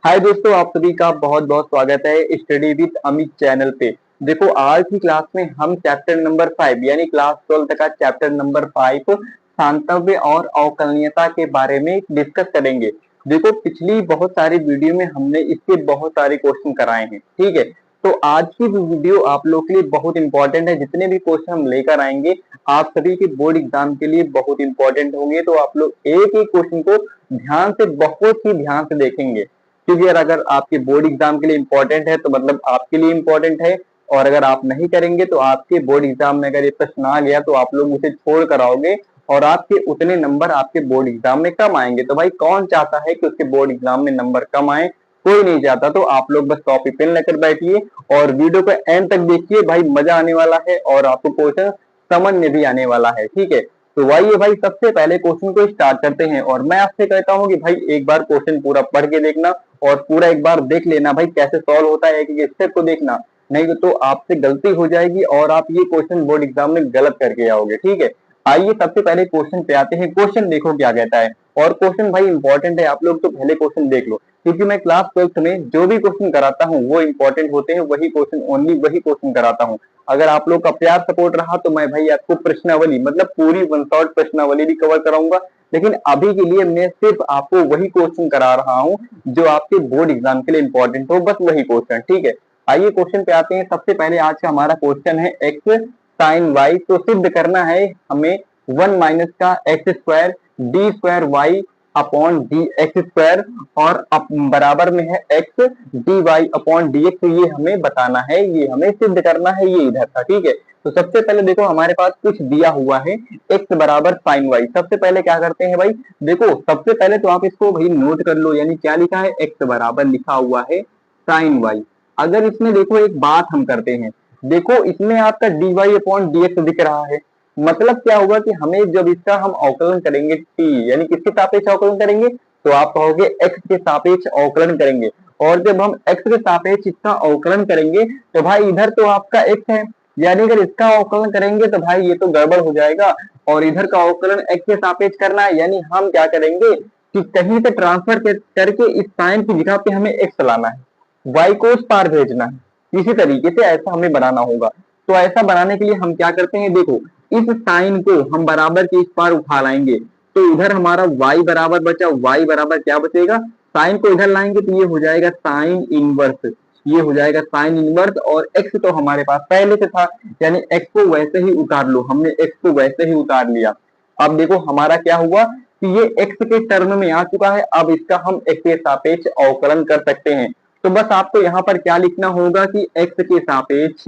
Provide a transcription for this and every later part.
हाय दोस्तों, आप सभी का बहुत बहुत स्वागत है स्टडी विद अमित चैनल पे। देखो, आज की क्लास में हम चैप्टर नंबर 5 यानी क्लास 12 का चैप्टर नंबर 5 सांतव्य और अवकलनीयता के बारे में डिस्कस करेंगे। देखो, पिछली बहुत सारी वीडियो में हमने इसके बहुत सारे क्वेश्चन कराए हैं, ठीक है। तो आज की वीडियो आप लोग के लिए बहुत इंपॉर्टेंट है। जितने भी क्वेश्चन हम लेकर आएंगे आप सभी के बोर्ड एग्जाम के लिए बहुत इंपॉर्टेंट होंगे। तो आप लोग एक एक क्वेश्चन को ध्यान से, बहुत ही ध्यान से देखेंगे, क्योंकि अगर आपके बोर्ड एग्जाम के लिए इंपॉर्टेंट है तो मतलब आपके लिए इंपॉर्टेंट है। और अगर आप नहीं करेंगे तो आपके बोर्ड एग्जाम में अगर ये प्रश्न आ गया तो आप लोग उसे छोड़ कर आओगे और आपके उतने नंबर आपके बोर्ड एग्जाम में कम आएंगे। तो भाई कौन चाहता है कि उसके बोर्ड एग्जाम में नंबर कम आए? कोई नहीं चाहता। तो आप लोग बस कॉपी पेन लेकर बैठिए और वीडियो को एंड तक देखिए, भाई मजा आने वाला है और आपको क्वेश्चन समझ में भी आने वाला है, ठीक है। तो आइए भाई सबसे पहले क्वेश्चन को स्टार्ट करते हैं। और मैं आपसे कहता हूं कि भाई एक बार क्वेश्चन पूरा पढ़ के देखना और पूरा एक बार देख लेना भाई कैसे सॉल्व होता है, एक स्टेप को देखना, नहीं तो आपसे गलती हो जाएगी और आप ये क्वेश्चन बोर्ड एग्जाम में गलत करके आओगे, ठीक है। आइए सबसे पहले क्वेश्चन पे आते हैं। क्वेश्चन देखो क्या कहता है, और क्वेश्चन भाई इंपॉर्टेंट है, आप लोग तो पहले क्वेश्चन देख लो, क्योंकि मैं क्लास 12 में जो भी क्वेश्चन कराता हूँ वो इंपॉर्टेंट होते हैं, वही क्वेश्चन, ओनली वही क्वेश्चन कराता हूँ। अगर आप लोग का प्यार सपोर्ट रहा तो मैं भाई आपको प्रश्नावली मतलब पूरी वन शॉट प्रश्नावली भी कवर कराऊंगा। लेकिन अभी के लिए मैं सिर्फ आपको वही क्वेश्चन करा रहा हूँ जो आपके बोर्ड एग्जाम के लिए इंपॉर्टेंट हो, बस वही क्वेश्चन, ठीक है। आइए क्वेश्चन पे आते हैं। सबसे पहले आज का हमारा क्वेश्चन है एक्स साइन वाई। तो सिद्ध करना है हमें 1 माइनस का x square d square y upon d x square और बराबर में है x d y upon d x. ये हमें बताना है, ये हमें सिद्ध करना है, ये इधर था, ठीक है। तो सबसे पहले देखो हमारे पास कुछ दिया हुआ है एक्स बराबर साइन वाई। सबसे पहले क्या करते हैं भाई, देखो सबसे पहले तो आप इसको भाई नोट कर लो, यानी क्या लिखा है, एक्स बराबर लिखा हुआ है साइन वाई। अगर इसमें देखो एक बात हम करते हैं, देखो इसमें आपका d y upon d x दिख रहा है, मतलब क्या होगा कि हमें जब इसका हम अवकलन करेंगे टी यानी किसके सापेक्ष अवकलन करेंगे, तो आप कहोगे एक्स के सापेक्ष अवकलन करेंगे। और जब हम एक्स के सापेक्ष इसका अवकलन करेंगे तो भाई इधर तो आपका एक्स है, यानी अगर इसका अवकलन करेंगे तो भाई ये तो गड़बड़ हो जाएगा। और इधर का अवकलन एक्स के सापेक्ष करना है, यानी हम क्या करेंगे कि कहीं से ट्रांसफर करके इस साइन की जगह पे हमें एक्स लाना है, वाई को उस पार भेजना है। इसी तरीके से ऐसा हमें बनाना होगा। तो ऐसा बनाने के लिए हम क्या करते हैं, देखो इस साइन को हम बराबर के इस पार उठा लाएंगे तो इधर हमारा y बराबर बचा, y बराबर क्या बचेगा, साइन को इधर लाएंगे तो ये हो जाएगा साइन इनवर्स, ये हो जाएगा साइन इनवर्स। और x तो हमारे पास पहले से था, यानी x को वैसे ही उतार लो, हमने x को वैसे ही उतार लिया। अब देखो हमारा क्या हुआ कि ये x के टर्म में आ चुका है, अब इसका हम x के सापेक्ष अवकलन कर सकते हैं। तो बस आपको यहाँ पर क्या लिखना होगा कि x के सापेक्ष,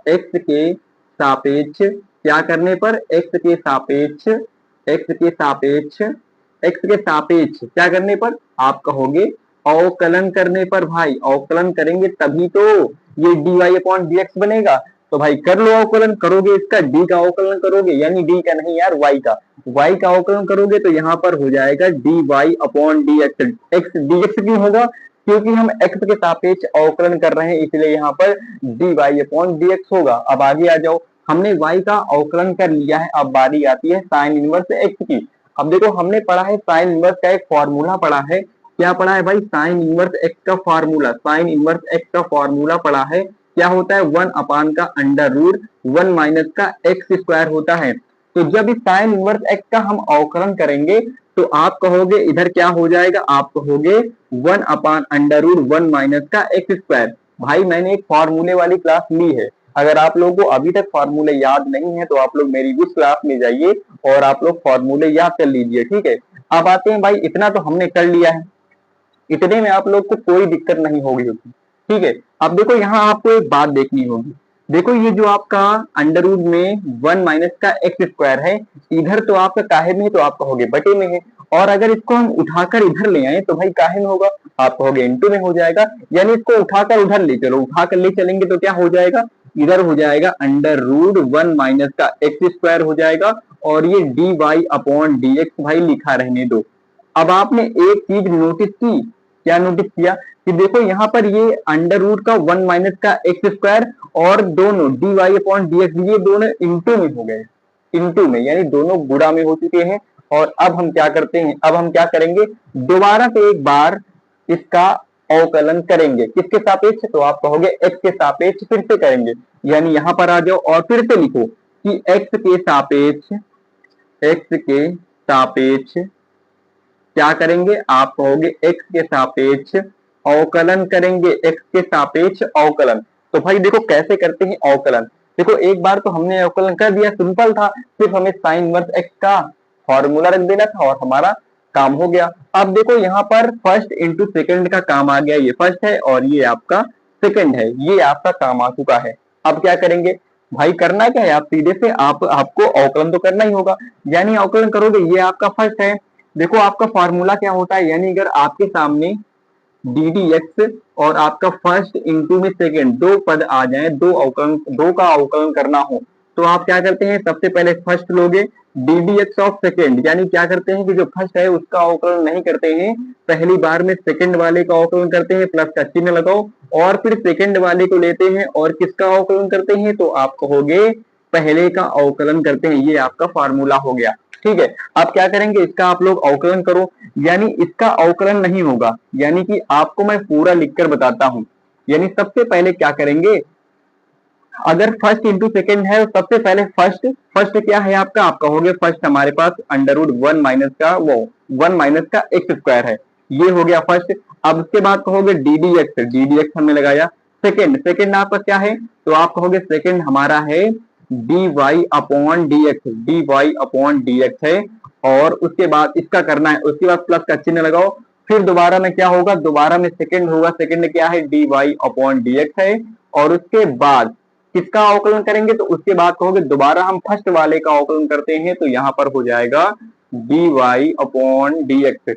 x के सापेक्ष क्या करने पर, x के सापेक्ष, x के सापेक्ष, x के सापेक्ष क्या करने पर, आप कहोगे अवकलन करने पर। भाई अवकलन करेंगे तभी तो ये d y upon d x बनेगा। तो भाई कर लो अवकलन, करोगे इसका डी का अवकलन करोगे, यानी डी का नहीं यार वाई का, वाई का अवकलन करोगे तो यहाँ पर हो जाएगा d y upon d x. X d x क्यों होगा, क्योंकि हम x के सापेक्ष अवकलन कर रहे हैं, इसलिए यहाँ पर d y upon d x होगा। अब आगे आ जाओ, हमने y का अवकलन कर लिया है, अब बारी आती है साइन इनवर्स x की। अब देखो हमने पढ़ा है साइन इनवर्स का एक फॉर्मूला पढ़ा है, क्या पढ़ा है भाई, साइन इनवर्स x का फॉर्मूला, साइन इनवर्स x का फॉर्मूला पढ़ा है, क्या होता है, 1 अपान का अंडर रूट 1 माइनस का एक्स स्क्वायर होता है। तो जब इस साइन इनवर्स x का हम अवकलन करेंगे तो आप कहोगे इधर क्या हो जाएगा, आप कहोगे 1 अपान अंडर रूट 1 माइनस का एक्स स्क्वायर। भाई मैंने एक फॉर्मूले वाली क्लास ली है, अगर आप लोगों को अभी तक फॉर्मूले याद नहीं है तो आप लोग मेरी उस क्लास में जाइए और आप लोग फॉर्मूले याद कर लीजिए, ठीक है। अब आते हैं भाई, इतना तो हमने कर लिया है, इतने में आप लोग को कोई दिक्कत नहीं होगी, ठीक है। अब देखो यहाँ आपको एक बात देखनी होगी, देखो ये जो आपका अंडर रूट में 1 माइनस का एक्स स्क्वायर है, इधर तो आपका काहे में है, तो आप कहोगे बटे में है। और अगर इसको हम उठाकर इधर ले आए तो भाई काहे में होगा, आप कहोगे इंटू में हो जाएगा। यानी इसको उठाकर उधर ले चलो, उठाकर ले चलेंगे तो क्या हो जाएगा, इधर हो जाएगा अंडर रूट 1 माइनस का एक्स स्क्वायर हो जाएगा, और ये d y upon d x भाई लिखा रहने दो। अब आपने एक चीज नोटिस की, क्या नोटिस किया कि देखो यहाँ पर ये अंडर रूट का 1 माइनस का एक्स स्क्वायर और दोनों d y upon d x ये दोनों इंटू में हो गए, इंटू में यानी दोनों गुणा में हो चुके हैं। और अब हम क्या करते हैं, अब हम क्या करेंगे, दोबारा से एक बार इसका अवकलन करेंगे। किसके सापेक्ष? तो आप कहोगे x के सापेक्ष फिर से करेंगे, यानी यहां पर आ जाओ और फिर से लिखो कि x के सापेक्ष क्या करेंगे? आप कहोगे x के सापेक्ष अवकलन करेंगे, x के सापेक्ष अवकलन। तो भाई देखो कैसे करते हैं अवकलन। देखो एक बार तो हमने अवकलन कर दिया, सिंपल था, सिर्फ हमें साइन इनवर्स x का फॉर्मूला रख देना था और हमारा काम हो गया। अब देखो यहाँ पर फर्स्ट इंटू सेकेंड का काम आ गया, ये फर्स्ट है और ये आपका सेकेंड है, ये आपका काम आ चुका है। अब क्या करेंगे भाई? करना क्या है, आप सीधे से आपको अवकलन तो करना ही होगा, यानी अवकलन करोगे, ये आपका फर्स्ट है। देखो आपका फॉर्मूला क्या होता है, यानी अगर आपके सामने डी डी एक्स और आपका फर्स्ट इंटू में सेकेंड दो पद आ जाए, दो का अवकलन करना हो, तो आप क्या करते हैं? सबसे पहले फर्स्ट लोगे D d x of second, यानी क्या करते हैं कि जो फर्स्ट है उसका अवकलन नहीं करते हैं, पहली बार में सेकेंड वाले का अवकलन करते हैं, प्लस का चिन्ह लगाओ और फिर सेकेंड वाले को लेते हैं और किसका अवकलन करते हैं? तो आप कहोगे पहले का अवकलन करते हैं। ये आपका फार्मूला हो गया, ठीक है। अब क्या करेंगे? इसका आप लोग अवकलन करो, यानी इसका अवकलन नहीं होगा, यानी कि आपको मैं पूरा लिखकर बताता हूं। यानी सबसे पहले क्या करेंगे, अगर फर्स्ट इंटू सेकेंड है तो सबसे पहले फर्स्ट क्या है आपका? आप कहोगे फर्स्ट हमारे पास अंडर रूट वन माइनस का एक्स स्क्वायर है, ये हो गया फर्स्ट। अब उसके बाद कहोगे डी डी एक्स हमने लगाया। सेकेंड आपका क्या है? तो आप कहोगे सेकेंड हमारा है d y upon d x है, और उसके बाद इसका करना है, उसके बाद प्लस का चिन्ह लगाओ, फिर दोबारा में क्या होगा? दोबारा में सेकेंड होगा, सेकेंड क्या है? D y upon d x है, और उसके बाद किसका अवकलन करेंगे? तो उसके बाद कहोगे दोबारा हम फर्स्ट वाले का अवकलन करते हैं, तो यहां पर हो जाएगा d y upon d x,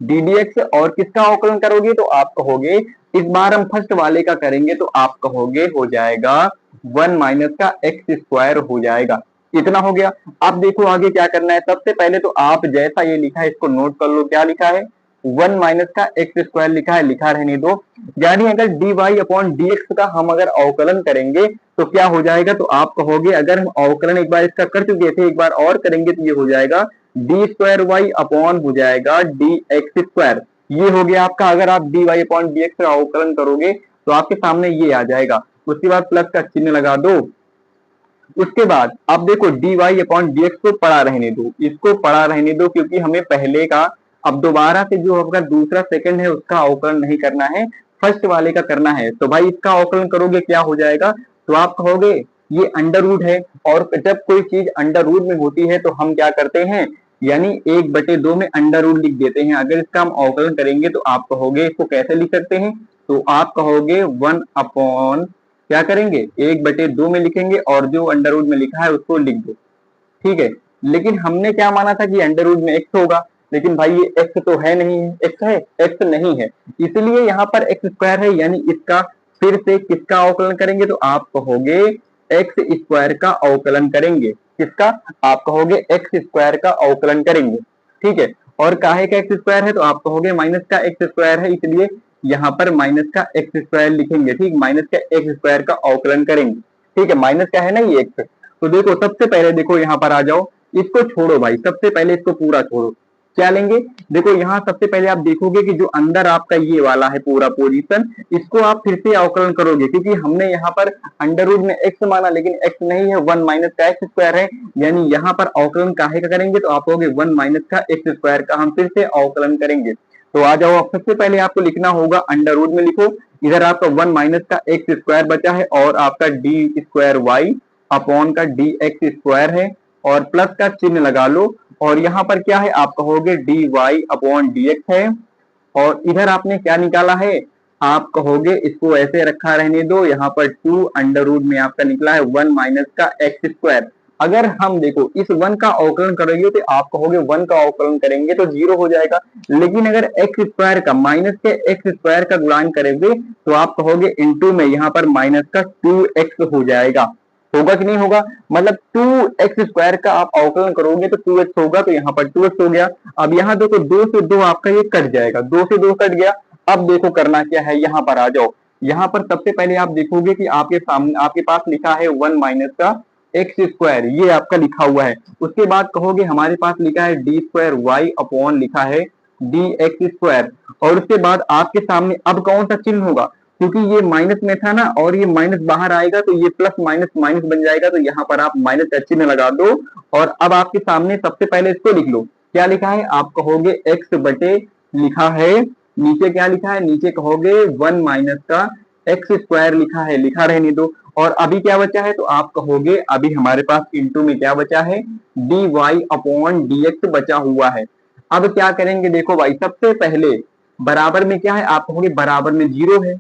d d x, और किसका अवकलन करोगे? तो आप कहोगे इस बार हम फर्स्ट वाले का करेंगे, तो आप कहोगे हो जाएगा वन माइनस का एक्स स्क्वायर हो जाएगा। इतना हो गया। अब देखो आगे क्या करना है। सबसे पहले तो आप जैसा ये लिखा है इसको नोट कर लो, क्या लिखा है? वन माइनस का एक्स स्क्वायर लिखा है, लिखा रहने दो। यानी अगर d y upon d x का हम अगर अवकलन करेंगे तो क्या हो जाएगा? तो आप कहोगे अगर हम अवकलन एक बार इसका कर चुके थे, एक बार और करेंगे तो ये हो जाएगा डी स्क्वायर वाई अपॉन हो जाएगा डी एक्स स्क्वायर। ये हो गया आपका। अगर आप d y upon d x का अवकलन करोगे तो आपके सामने ये आ जाएगा। उसके बाद प्लस का चिन्ह लगा दो। उसके बाद अब देखो d y upon d x को पड़ा रहने दो, इसको पड़ा रहने दो, क्योंकि हमें पहले का अब दोबारा से जो आपका दूसरा सेकंड है उसका अवकलन नहीं करना है, फर्स्ट वाले का करना है। तो भाई इसका अवकलन करोगे क्या हो जाएगा? तो आप कहोगे ये अंडर रूट है, और जब कोई चीज अंडर रूट में होती है तो हम क्या करते हैं, यानी 1/2 में अंडर रूट लिख देते हैं। अगर इसका हम अवकलन करेंगे तो आप कहोगे इसको कैसे लिख सकते हैं? तो आप कहोगे वन अपॉन क्या करेंगे? 1/2 में लिखेंगे और जो अंडर रूट में लिखा है उसको लिख दो, ठीक है। लेकिन हमने क्या माना था कि अंडर रूट में एक्स होगा, लेकिन भाई ये एक्स तो है नहीं है, एक्स है? एक्स नहीं है, इसलिए यहाँ पर एक्स स्क्वायर है, यानी इसका फिर से किसका अवकलन करेंगे? तो आप कहोगे एक्स स्क्वायर का अवकलन करेंगे। किसका? आप कहोगे एक्स स्क्वायर का अवकलन करेंगे, ठीक है। और काहे का एक्स स्क्वायर है? तो आप कहोगे माइनस का एक्स स्क्वायर है, इसलिए यहाँ पर माइनस का एक्स स्क्वायर लिखेंगे, ठीक। माइनस का एक्स स्क्वायर का अवकलन करेंगे, ठीक है। माइनस का है ना ये एक्स। तो देखो सबसे पहले देखो यहाँ पर आ जाओ, इसको छोड़ो भाई, सबसे पहले इसको पूरा छोड़ो। क्या लेंगे? देखो यहाँ सबसे पहले आप देखोगे कि जो अंदर आपका ये वाला है पूरा पोजीशन, इसको आप फिर से अवकलन करोगे, क्योंकि हमने यहाँ पर अंडर रूट में एक्स माना, लेकिन एक्स नहीं है, वन माइनस का एक्स स्क्वायर है, यानी यहाँ पर अवकलन काहे का करेंगे? तो आप कहोगे वन माइनस का एक्स स्क्वायर का हम फिर से अवकलन करेंगे। तो आ जाओ, अब सबसे पहले आपको लिखना होगा अंडर रूट में लिखो, इधर आपका वन माइनस का एक्स स्क्वायर बचा है और आपका डी स्क्वायर वाई अपॉन का डी एक्स स्क्वायर है, और प्लस का चिन्ह लगा लो, और यहाँ पर क्या है? आप कहोगे d y upon d x है, और इधर आपने क्या निकाला है? आप कहोगे इसको ऐसे रखा रहने दो, यहाँ पर टू अंडर रूट में आपका निकला है वन माइनस का एक्स स्क्वायर। अगर हम देखो इस वन का अवकलन करेंगे तो आप कहोगे वन का अवकलन करेंगे तो जीरो हो जाएगा, लेकिन अगर एक्स स्क्वायर का माइनस के एक्स स्क्वायर का गुणान करेंगे तो आप कहोगे इनटू में यहाँ पर माइनस का 2x हो जाएगा। होगा कि नहीं होगा? मतलब 2x स्क्वायर का आप अवकलन करोगे तो 2x होगा, तो यहाँ पर 2x हो गया। अब यहाँ देखो 2 से 2 आपका ये कट जाएगा, 2 से 2 कट गया। अब देखो करना क्या है, यहाँ पर आ जाओ। यहाँ पर सबसे पहले आप देखोगे कि आपके सामने आपके पास लिखा है वन माइनस का एक्स स्क्वायर, ये आपका लिखा हुआ है। उसके बाद कहोगे हमारे पास लिखा है डी स्क्वायर वाई अपॉन लिखा है डी एक्स स्क्वायर, और उसके बाद आपके सामने अब कौन सा चिन्ह होगा, क्योंकि ये माइनस में था ना और ये माइनस बाहर आएगा तो ये प्लस माइनस माइनस बन जाएगा, तो यहाँ पर आप माइनस का चिन्ह लगा दो। और अब आपके सामने सबसे पहले इसको लिख लो, क्या लिखा है, आप कहोगे एक्स बटे लिखा है, नीचे क्या लिखा है, नीचे कहोगे वन माइनस का एक्स स्क्वायर लिखा है, लिखा रहने दो। और अभी क्या बचा है, तो आप कहोगे अभी हमारे पास इंटू में क्या बचा है, d y upon d x बचा हुआ है। अब क्या करेंगे, देखो भाई सबसे पहले बराबर में क्या है, आप कहोगे बराबर में जीरो है,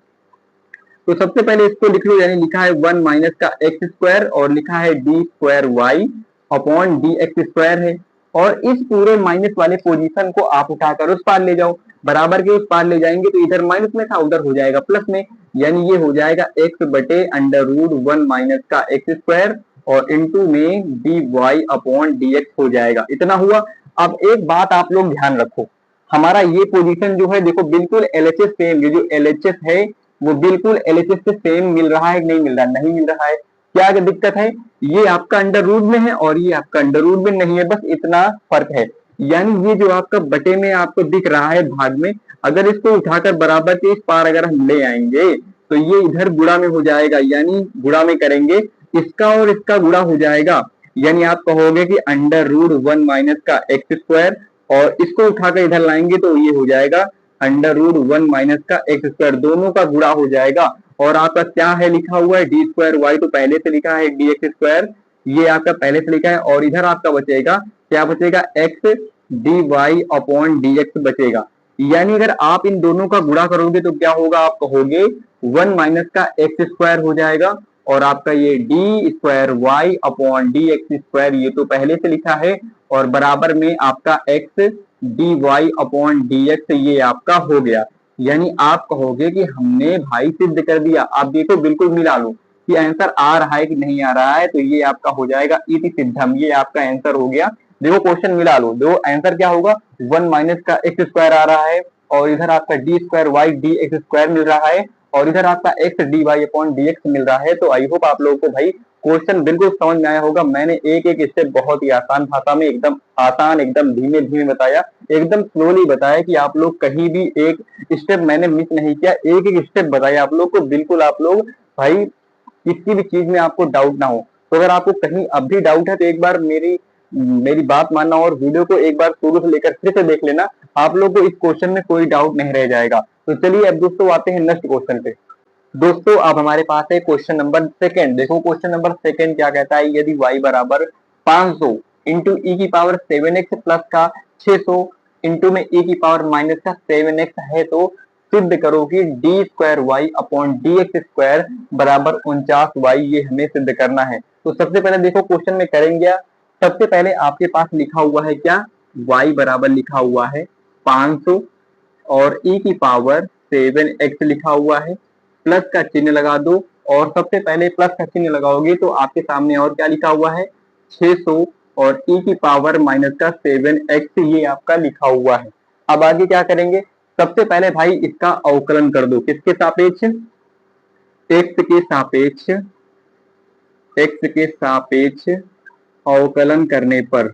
तो सबसे पहले इसको लिख लो, यानी लिखा है वन माइनस का एक्स स्क्वायर और लिखा है d square y upon d x square है। और इस पूरे माइनस वाले पोजीशन को आप उठाकर उस पार ले जाओ, बराबर के उस पार ले जाएंगे तो इधर माइनस में था उधर हो जाएगा प्लस में, यानी ये हो जाएगा एक्स बटे अंडर रूट वन माइनस का एक्स स्क्वायर और इंटू में d y upon d x हो जाएगा, इतना हुआ। अब एक बात आप लोग ध्यान रखो, हमारा ये पोजीशन जो है देखो बिल्कुल एलएचएस सेम, ये जो एलएचएस है वो बिल्कुल एलएचएस से सेम मिल रहा है, नहीं मिल रहा, नहीं मिल रहा है। क्या दिक्कत है, ये आपका अंडर रूट में है और ये आपका अंडर रूट में नहीं है, बस इतना फर्क है। यानी ये जो आपका बटे में आपको दिख रहा है भाग में, अगर इसको उठाकर बराबर के इस पार अगर हम ले आएंगे तो ये इधर गुणा में हो जाएगा, यानी गुणा में करेंगे इसका और इसका गुणा हो जाएगा, यानी आप कहोगे कि अंडर रूट वन माइनस का एक्स स्क्वायर और इसको उठाकर इधर लाएंगे तो ये हो जाएगा अंडर रूट वन माइनस का एक्स स्क्वायर, दोनों का गुणा हो जाएगा। और आपका क्या है लिखा हुआ है, डी स्क्वायर वाई तो पहले से लिखा है डी एक्स स्क्वायर, ये आपका पहले से लिखा है, और इधर आपका बचेगा क्या बचेगा, x d y upon d x बचेगा। यानी अगर आप इन दोनों का गुणा करोगे तो क्या होगा, आप कहोगे वन माइनस का एक्स स्क्वायर हो जाएगा और आपका ये d square y upon d x square ये तो पहले से लिखा है और बराबर में आपका x d y upon d x ये आपका हो गया। यानी आप कहोगे कि हमने भाई सिद्ध कर दिया। आप देखो बिल्कुल मिला लो कि आंसर आ रहा है कि नहीं आ रहा है, तो ये आपका हो जाएगा इति सिद्धम, ये आपका आंसर हो गया। देखो क्वेश्चन मिला लो, देखो आंसर क्या होगा, वन माइनस का एक्स स्क्वायर आ रहा है और इधर आपका d square y d x square मिल रहा है और इधर आपका x d y upon d x मिल रहा है। तो आई होप आप लोगों को भाई क्वेश्चन बिल्कुल समझ में आया होगा। मैंने एक एक स्टेप बहुत ही आसान भाषा में, एकदम आसान, एकदम धीमे धीमे बताया, एकदम स्लोली बताया कि आप लोग कहीं भी एक स्टेप मैंने मिस नहीं किया, एक एक स्टेप बताया आप लोग को, बिल्कुल आप लोग भाई किसी भी चीज में आपको डाउट ना हो। तो अगर आपको कहीं अब भी डाउट है तो एक बार मेरी मेरी बात मानना और वीडियो को एक बार शुरू से लेकर फिर से देख लेना, आप लोग को इस क्वेश्चन में कोई डाउट नहीं रह जाएगा। तो चलिए अब दोस्तों आते हैं नेक्स्ट क्वेश्चन पे। दोस्तों अब हमारे पास है क्वेश्चन नंबर सेकंड। देखो क्वेश्चन नंबर सेकंड क्या कहता है, यदि y बराबर 500 इंटू ई की पावर 7x प्लस का 600 इंटू में ई की पावर माइनस का 7x है तो सिद्ध करो कि d square y upon d x square बराबर 49y, ये हमें सिद्ध करना है। तो सबसे पहले देखो क्वेश्चन में करेंगे, सबसे पहले आपके पास लिखा हुआ है क्या, y बराबर लिखा हुआ है 500 और e की पावर 7x लिखा हुआ है, प्लस का चिन्ह लगा दो और सबसे पहले प्लस का चिन्ह लगाओगे तो आपके सामने और क्या लिखा हुआ है 600 और e की पावर माइनस का 7x ये आपका लिखा हुआ है। अब आगे क्या करेंगे, सबसे पहले भाई इसका अवकलन कर दो, किसके सापेक्ष, x के सापेक्ष, x के सापेक्ष अवकलन करने पर,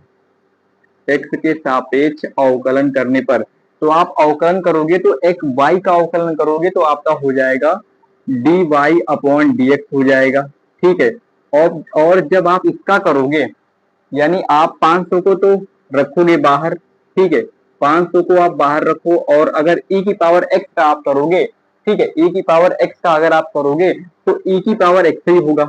x के सापेक्ष अवकलन करने पर, तो आप अवकलन करोगे तो एक y का अवकलन करोगे तो आपका हो जाएगा d y upon d x हो जाएगा, ठीक है। और जब आप इसका करोगे यानी आप 500 को तो रखोगे बाहर, ठीक है, 500 को आप बाहर रखो और अगर e की पावर x का आप करोगे, ठीक है, e की पावर x का अगर आप करोगे तो e की पावर x ही होगा,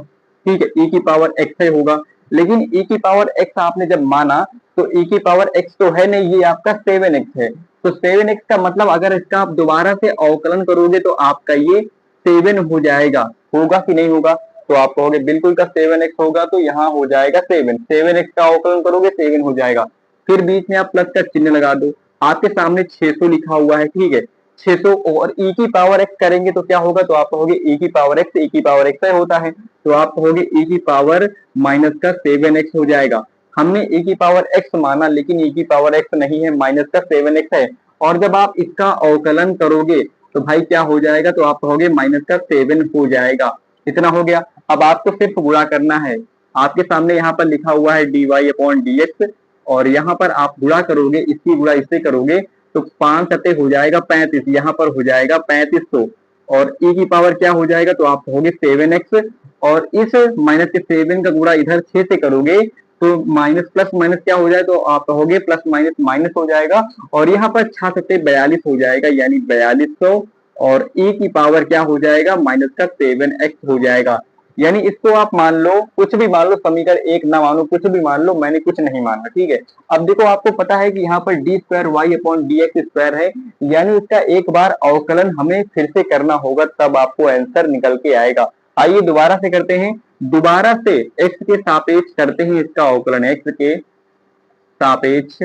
ठीक है, e की पावर x ही होगा। लेकिन e की पावर x आपने जब माना तो e की पावर x तो है नहीं, ये आपका 7x है, तो 7x का मतलब अगर इसका आप दोबारा से अवकलन करोगे तो आपका ये 7 हो जाएगा, होगा कि नहीं होगा, तो आप कहोगे बिल्कुल का 7x होगा, तो यहाँ हो जाएगा 7x का अवकलन करोगे 7 हो जाएगा। फिर बीच में आप प्लस का चिन्ह लगा दो, आपके सामने 600 लिखा हुआ है, ठीक है, 600 और e की पावर x करेंगे तो क्या होगा, तो आप कहोगे e की पावर x, e की पावर x होता है तो आप कहोगे e की पावर माइनस का 7x हो जाएगा। हमने e की पावर x माना लेकिन e की पावर x नहीं है, माइनस का 7x है, और जब आप इसका अवकलन करोगे तो भाई क्या हो जाएगा, तो आप कहोगे माइनस का 7 हो जाएगा, इतना हो गया। अब आपको सिर्फ गुणा करना है, आपके सामने यहाँ पर लिखा हुआ है dy अपॉन dx और यहाँ पर आप गुणा करोगे, इसकी गुणा इससे करोगे तो 5 सते हो जाएगा 35, यहाँ पर हो जाएगा 3500 और e की पावर क्या हो जाएगा, तो आप कहोगे 7x और इस माइनस के 7 का गुणा इधर 6 से करोगे तो माइनस प्लस माइनस क्या हो जाए, तो आप कहोगे प्लस माइनस माइनस हो जाएगा और यहाँ पर 6 सते 42 हो जाएगा यानी 4200 और e की पावर क्या हो जाएगा माइनस का 7x हो जाएगा। यानी इसको आप मान लो, कुछ भी मान लो, समीकरण 1 ना मानो, कुछ भी मान लो, मैंने कुछ नहीं माना, ठीक है। अब देखो आपको पता है कि यहाँ पर d square y upon d x square है, यानी इसका एक बार अवकलन हमें फिर से करना होगा तब आपको आंसर निकल के आएगा। आइए दोबारा से करते हैं, दोबारा से एक्स के सापेक्ष करते हैं इसका अवकलन, एक्स के सापेक्ष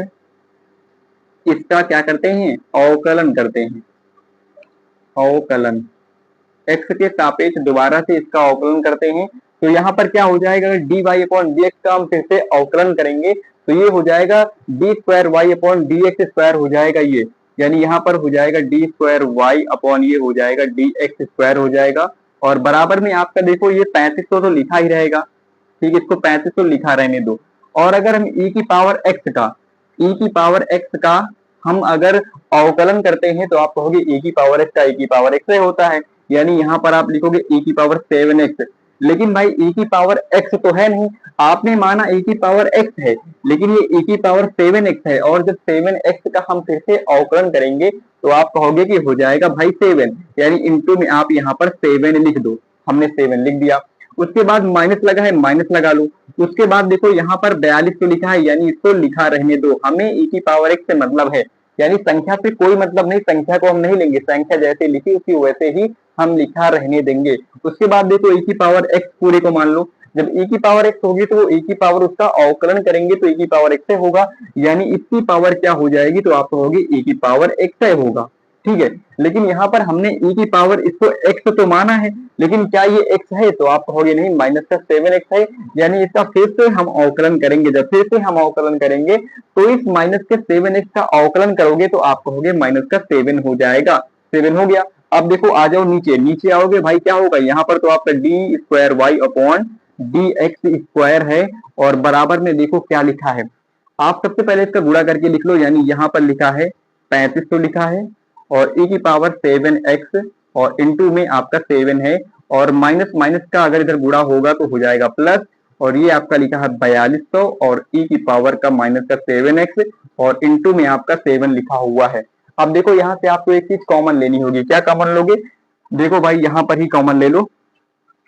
इसका क्या करते हैं, अवकलन करते हैं, अवकलन x के सापेक्ष दोबारा से इसका अवकलन करते हैं तो यहाँ पर क्या हो जाएगा, अगर d y upon d x का हम फिर से अवकलन करेंगे तो ये हो जाएगा d square y upon d x square हो जाएगा ये, यानी यहाँ पर हो जाएगा डी स्क्वायर वाई अपॉन ये हो जाएगा डी एक्स स्क्वायर हो जाएगा और बराबर में आपका देखो ये 3500 तो लिखा ही रहेगा, ठीक है, इसको 3500 लिखा रहने दो। और अगर हम e की पावर x का, e की पावर x का हम अगर अवकलन करते हैं तो आप कहोगे e की पावर x का e की पावर x से होता है, यानी यहाँ पर आप लिखोगे e की पावर 7x, लेकिन भाई e की पावर x तो है नहीं, आपने माना e की पावर x है लेकिन ये e की पावर 7x है और जब 7x का हम फिर से अवकलन करेंगे तो आप कहोगे कि हो जाएगा भाई 7, यानी इंटू में आप यहाँ पर 7 लिख दो, हमने 7 लिख दिया। उसके बाद माइनस लगा है, माइनस लगा लो। उसके बाद देखो यहाँ पर 42 तो लिखा है यानी इसको लिखा रहने दो, हमें e की पावर x से मतलब है, यानी संख्या से कोई मतलब नहीं, संख्या को हम नहीं लेंगे, संख्या जैसे लिखी उसी वैसे ही हम लिखा रहने देंगे। उसके बाद देखो e की पावर x पूरे को मान लो, जब e की पावर x होगी तो वो e की पावर उसका अवकलन करेंगे तो e की पावर x से होगा, यानी इसकी पावर क्या हो जाएगी, तो आप कहोगे e की पावर x से होगा, ठीक है। लेकिन यहाँ पर हमने e की पावर इसको x तो माना है लेकिन क्या ये x है, तो आप कहोगे नहीं, माइनस का 7x है, यानी इसका फिर से हम अवकलन करेंगे, जब फिर से हम अवकलन करेंगे तो इस माइनस के 7x का अवकलन करोगे तो आप कहोगे माइनस का 7 हो जाएगा, 7 हो गया। अब देखो आ जाओ नीचे, नीचे आओगे भाई क्या होगा, यहाँ पर तो आपका d square y upon d x square है और बराबर में देखो क्या लिखा है, आप सबसे पहले इसका गुणा करके लिख लो, यानी यहाँ पर लिखा है 3500 लिखा है और e की पावर 7x और इंटू में आपका 7 है और माइनस माइनस का अगर इधर गुणा होगा तो हो जाएगा प्लस और ये आपका लिखा है 4200 और e की पावर का माइनस का 7x और इंटू में आपका 7 लिखा हुआ है। अब देखो यहाँ से आपको एक चीज कॉमन लेनी होगी, क्या कॉमन लोगे, देखो भाई यहाँ पर ही कॉमन ले लो,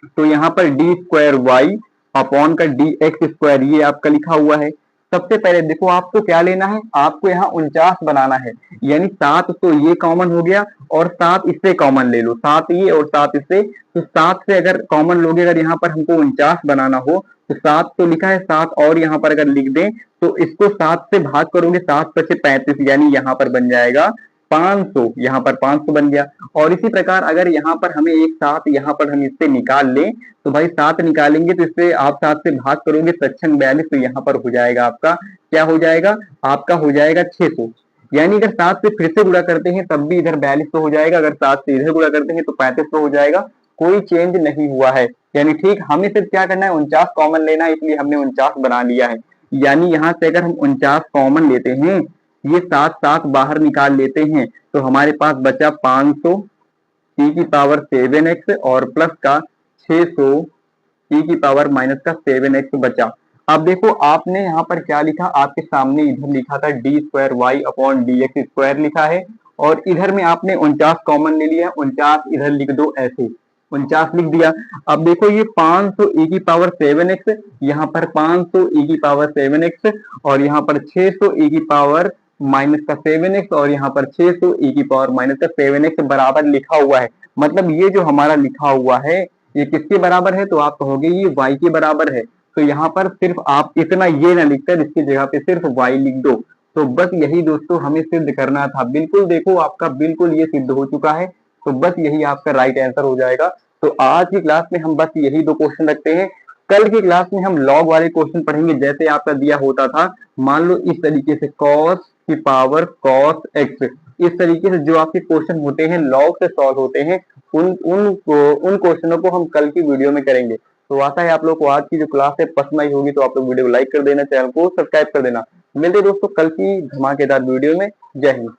तो यहाँ पर डी स्क्वायर वाई अपॉन का डी एक्स स्क्वायर ये आपका लिखा हुआ है। सबसे पहले देखो आपको क्या लेना है, आपको यहाँ 49 बनाना है, यानी 7 तो ये कॉमन हो गया और 7 इससे कॉमन ले लो, 7 ये और 7 इससे, तो 7 से अगर कॉमन लोगे, अगर यहाँ पर हमको 49 बनाना हो तो 7 तो लिखा है 7 और यहाँ पर अगर लिख दें तो इसको 7 से भाग करोगे, 7 से 35 यानी यहाँ पर बन जाएगा 500, यहाँ पर 500 बन गया। और इसी प्रकार अगर यहाँ पर हमें एक 7 यहाँ पर हम इससे निकाल लें तो भाई 7 निकालेंगे तो इससे आप 7 से भाग करोगे 42, तो यहाँ पर हो जाएगा आपका क्या हो जाएगा, आपका हो जाएगा 600, यानी अगर 7 से फिर से गुणा करते हैं तब भी इधर 42 हो जाएगा, अगर 7 से इधर गुणा करते हैं तो 3500 हो जाएगा, कोई चेंज नहीं हुआ है। यानी ठीक हमें सिर्फ क्या करना है, 49 कॉमन लेना है, इसलिए हमने 49 बना लिया है। यानी यहाँ से अगर हम 49 कॉमन लेते हैं, ये 7 7 बाहर निकाल लेते हैं तो हमारे पास बचा 500 e की पावर 7x और प्लस का 600 e की पावर माइनस का 7x बचा। अब देखो आपने यहाँ पर क्या लिखा, आपके सामने इधर लिखा था d square y upon d x square लिखा है और इधर में आपने 49 कॉमन ले लिया, 49 इधर लिख दो, ऐसे 49 लिख दिया। अब देखो ये 500 e की पावर 7x, यहाँ पर 500 e की पावर 7x और यहाँ पर 600 e की पावर माइनस का 7x और यहाँ पर 600 e की पावर माइनस का 7x बराबर लिखा हुआ है। मतलब ये जो हमारा लिखा हुआ है ये किसके बराबर है, तो आप कहोगे ये y के बराबर है। तो यहाँ पर सिर्फ आप इतना ये ना लिखकर इसकी जगह पे सिर्फ y लिख दो। तो बस यही दोस्तों हमें सिद्ध करना था। बिल्कुल देखो आपका बिल्कुल ये सिद्ध हो चुका है, तो बस यही आपका राइट आंसर हो जाएगा। तो आज की क्लास में हम बस यही 2 क्वेश्चन रखते हैं। कल की क्लास में हम लॉग वाले क्वेश्चन पढ़ेंगे, जैसे आपका दिया होता था, मान लो इस तरीके से cos की पावर cos x, इस तरीके से जो आपके क्वेश्चन होते हैं लॉग से सॉल्व होते हैं, उन क्वेश्चनों को हम कल की वीडियो में करेंगे। तो आशा है आप लोग को आज की जो क्लास है पसंद आई होगी, तो आप लोग वीडियो को लाइक कर देना, चैनल को सब्सक्राइब कर देना। मिलते दोस्तों कल की धमाकेदार वीडियो में। जय हिंद।